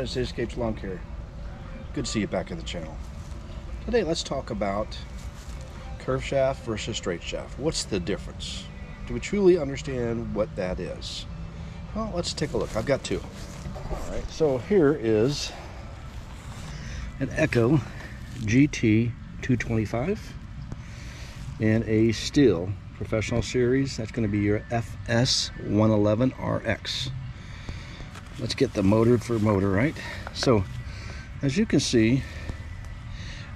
Mid Cityscapes Lawn Care. Good to see you back in the channel. Today let's talk about curved shaft versus straight shaft. What's the difference? Do we truly understand what that is? Well, let's take a look. I've got two. Alright, so here is an Echo GT 225 and a Stihl Professional Series. That's going to be your FS 111 RX. Let's get the motor for motor, right? So as you can see,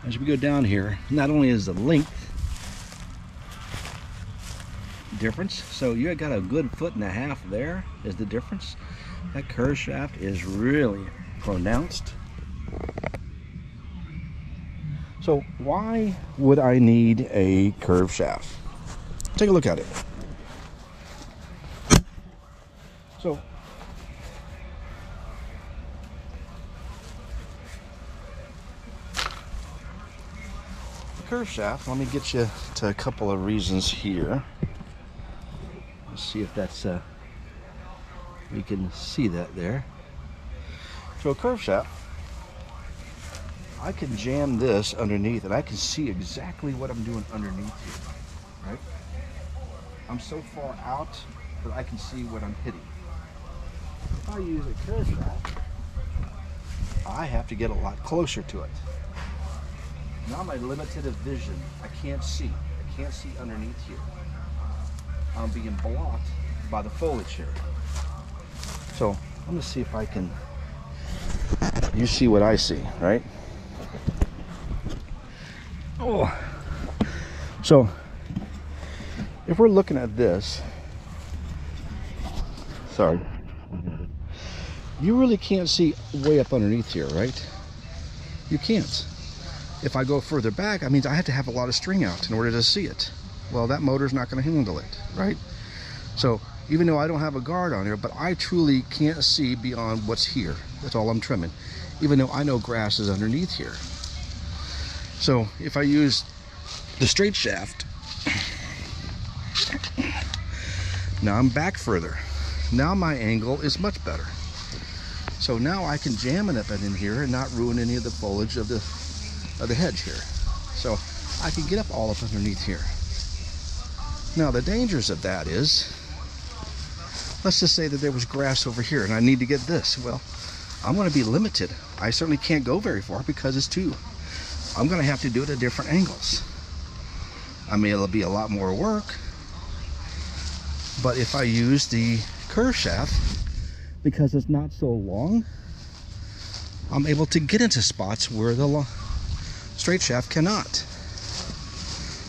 as we go down here, not only is the length difference, so you got a good 1.5 feet there is the difference. That curved shaft is really pronounced. So why would I need a curved shaft? Take a look at it. So curved shaft, let me get you to a couple of reasons here. Let's see if that's we can see that there. So a curved shaft, I can jam this underneath and I can see exactly what I'm doing underneath here, right? I'm so far out that I can see what I'm hitting. If I use a curved shaft, I have to get a lot closer to it. Now my limited of vision, I can't see underneath here. I'm being blocked by the foliage here. So I'm gonna see if I can, you see what I see, right? Oh, so if we're looking at this, sorry, you really can't see way up underneath here, right? You can't. If I go further back, I mean, I have to have a lot of string out in order to see it. Well, that motor's not going to handle it, right? So even though I don't have a guard on here, but I truly can't see beyond what's here. That's all I'm trimming, even though I know grass is underneath here. So if I use the straight shaft, now I'm back further. Now my angle is much better. So now I can jam it up in here and not ruin any of the foliage of the hedge here. So I can get up all up underneath here. Now the dangers of that is, let's just say that there was grass over here and I need to get this. Well, I'm going to be limited. I certainly can't go very far because it's too, I'm going to have to do it at different angles. I mean, it'll be a lot more work, but if I use the curved shaft, because it's not so long, I'm able to get into spots where the straight shaft cannot.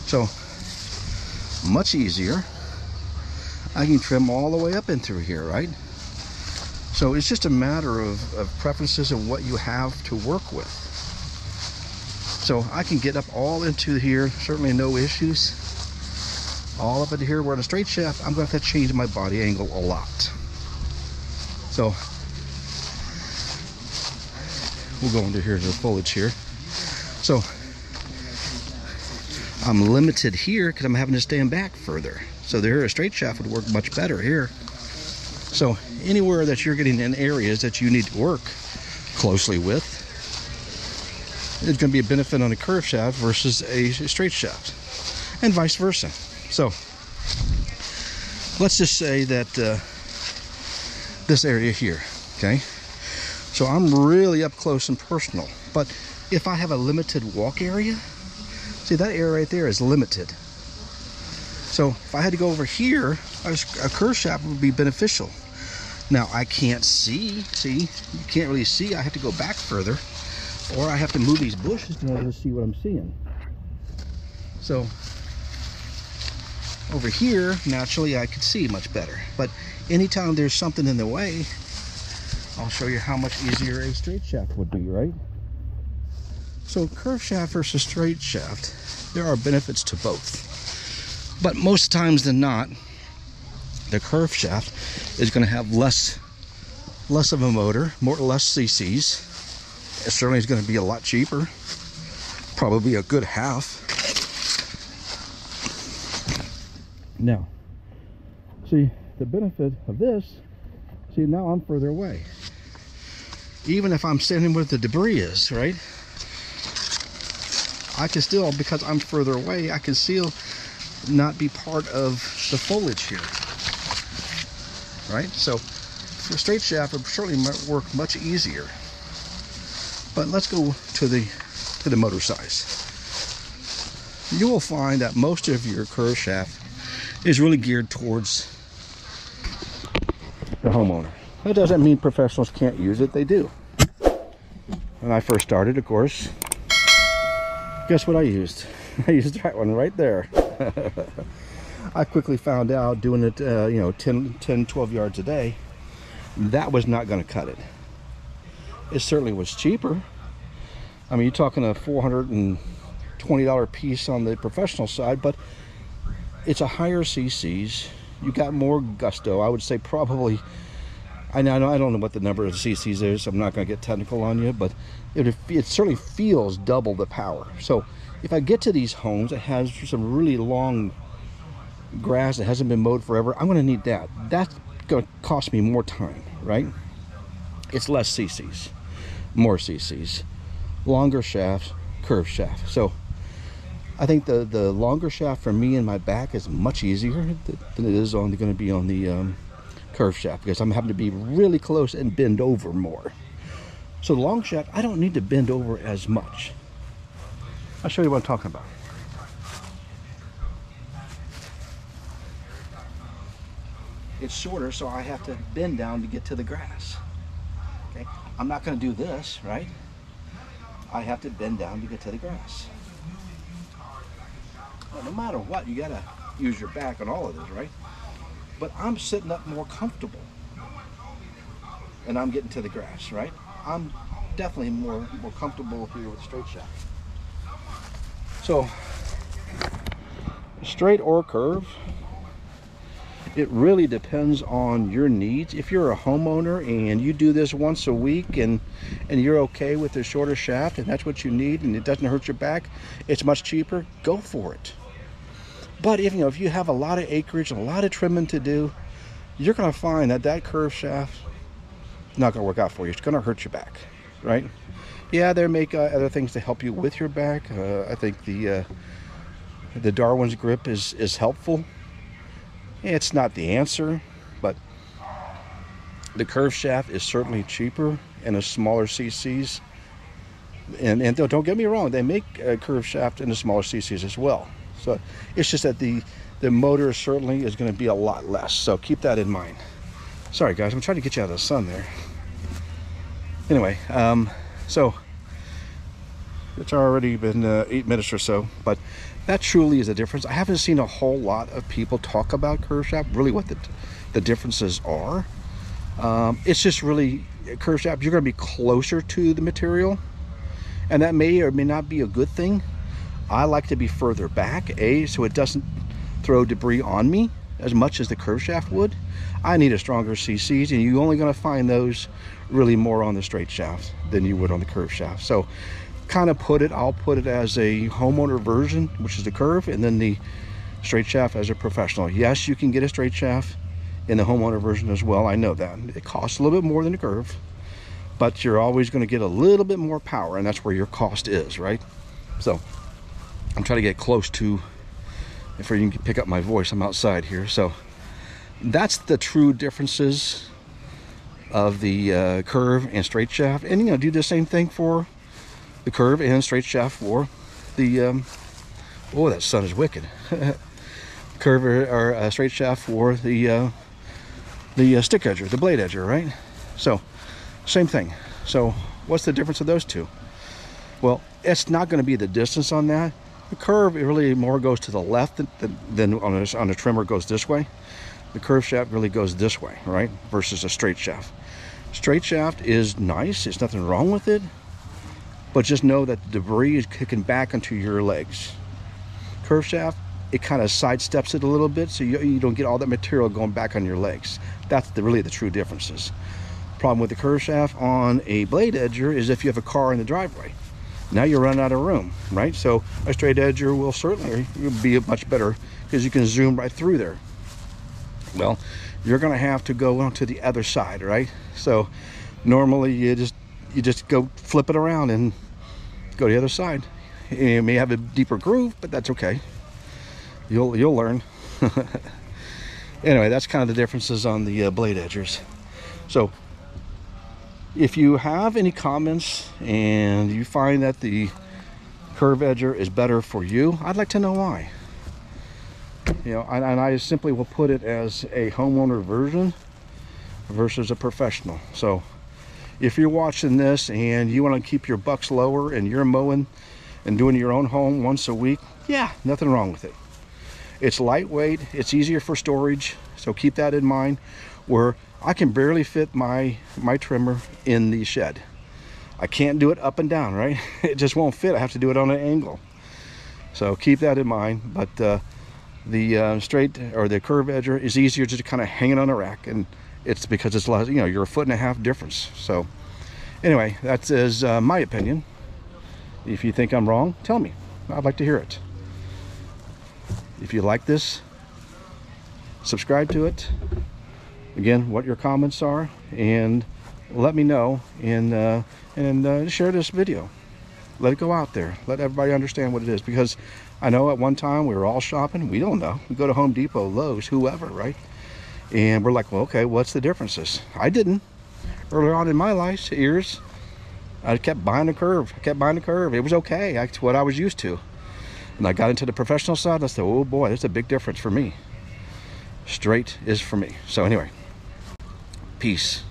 So much easier. I can trim all the way up in through here, right? So it's just a matter of preferences and what you have to work with. So I can get up all into here, certainly no issues. All up into here where the straight shaft, I'm going to have to change my body angle a lot. So we'll go into here to the foliage here. So I'm limited here because I'm having to stand back further. So there, a straight shaft would work much better here. So anywhere that you're getting in areas that you need to work closely with, it's going to be a benefit on a curved shaft versus a straight shaft, and vice versa. So let's just say that this area here, okay? So I'm really up close and personal, but if I have a limited walk area, see that area right there is limited. So if I had to go over here, a curved shaft would be beneficial. Now I can't see, you can't really see, I have to go back further, or I have to move these bushes in order to see what I'm seeing. So over here, naturally I could see much better, but anytime there's something in the way, I'll show you how much easier a straight shaft would be, right? So curved shaft versus straight shaft, there are benefits to both. But most times than not, the curved shaft is going to have less of a motor, less cc's. It certainly is going to be a lot cheaper, probably a good half. Now, see, the benefit of this, see, now I'm further away. even if I'm standing where the debris is, right? I can still, because I'm further away, I can still not be part of the foliage here, right? So the straight shaft would certainly work much easier. But let's go to the motor size. You will find that most of your curve shaft is really geared towards the homeowner. That doesn't mean professionals can't use it, they do. When I first started, of course, guess what I used? I used that one right there. I quickly found out doing it, 10, 12 yards a day, that was not going to cut it. It certainly was cheaper. I mean, you're talking a $420 piece on the professional side, but it's a higher CCs. You got more gusto. I would say probably, I don't know what the number of CCs is. I'm not going to get technical on you, but it certainly feels double the power. So if I get to these homes that has some really long grass that hasn't been mowed forever, I'm going to need that. That's going to cost me more time, right? It's less CCs, more CCs, longer shafts, curved shaft. So I think the longer shaft for me and my back is much easier than it is going to be on the curved shaft, because I'm having to be really close and bend over more. So the long shaft, I don't need to bend over as much. I'll show you what I'm talking about. It's shorter, so I have to bend down to get to the grass. Okay, I'm not going to do this, right? I have to bend down to get to the grass. Well, no matter what, you got to use your back on all of this, right? But I'm sitting up more comfortable, and I'm getting to the grass, right? I'm definitely more comfortable here with straight shaft. So, straight or curve, it really depends on your needs. If you're a homeowner and you do this once a week and you're okay with the shorter shaft and that's what you need and it doesn't hurt your back, it's much cheaper, go for it. But if you have a lot of acreage, a lot of trimming to do, you're going to find that curved shaft is not going to work out for you. It's going to hurt your back, right? Yeah, they make other things to help you with your back. I think the Darwin's grip is helpful. It's not the answer, but the curved shaft is certainly cheaper and a smaller CCs. And don't get me wrong, they make a curved shaft in the smaller CCs as well. So it's just that the motor certainly is going to be a lot less. So keep that in mind. Sorry guys, I'm trying to get you out of the sun there. Anyway, so it's already been 8 minutes or so, but that truly is a difference. I haven't seen a whole lot of people talk about curved shaft, really what the differences are. It's just really curved shaft, you're going to be closer to the material, and that may or may not be a good thing. I like to be further back, so it doesn't throw debris on me as much as the curved shaft would. I need a stronger CCs, and you're only going to find those really more on the straight shaft than you would on the curved shaft. So kind of I'll put it as a homeowner version, which is the curve, and then the straight shaft as a professional. Yes, you can get a straight shaft in the homeowner version as well. I know that it costs a little bit more than the curve, but you're always going to get a little bit more power, and that's where your cost is, right? So I'm trying to get close to, if you can pick up my voice, I'm outside here. So that's the true differences of the curve and straight shaft. And do the same thing for the curve and straight shaft for the oh, that sun is wicked. Curve or straight shaft for the stick edger, the blade edger, right? So same thing. So what's the difference of those two? Well, it's not going to be the distance on that. The curve, it really more goes to the left than on a trimmer goes this way. The curve shaft really goes this way, right? Versus a straight shaft. Straight shaft is nice. There's nothing wrong with it. But just know that the debris is kicking back into your legs. Curve shaft, it kind of sidesteps it a little bit, so you don't get all that material going back on your legs. That's really the true differences. Problem with the curve shaft on a blade edger is if you have a car in the driveway. Now you're running out of room, right? So a straight edger will certainly be much better because you can zoom right through there. Well, you're going to have to go on to the other side, right? So normally you just you just go flip it around and go to the other side. You may have a deeper groove, but that's okay. You'll learn. Anyway, that's kind of the differences on the blade edgers. So if you have any comments and you find that the curve edger is better for you, I'd like to know why. You know, and I simply will put it as a homeowner version versus a professional. So if you're watching this and you want to keep your bucks lower and you're mowing and doing your own home once a week, yeah, nothing wrong with it. It's lightweight, it's easier for storage, so keep that in mind. Where I can barely fit my trimmer in the shed. I can't do it up and down, right? It just won't fit. I have to do it on an angle. So keep that in mind. But the straight or the curve edger is easier to kind of hang it on a rack, and it's because it's less, you know, you're 1.5 foot difference. So anyway, that is my opinion. If you think I'm wrong, tell me. I'd like to hear it. If you like this, subscribe to it. Again, what your comments are, and let me know, and share this video. Let it go out there. Let everybody understand what it is, because I know at one time we were all shopping. We don't know. We go to Home Depot, Lowe's, whoever, right? And we're like, well, okay, what's the differences? I didn't. Earlier on in my life, years, I kept buying a curve. I kept buying a curve. It was okay. That's what I was used to. And I got into the professional side. I said, oh boy, there's a big difference for me. Straight is for me. So anyway, peace.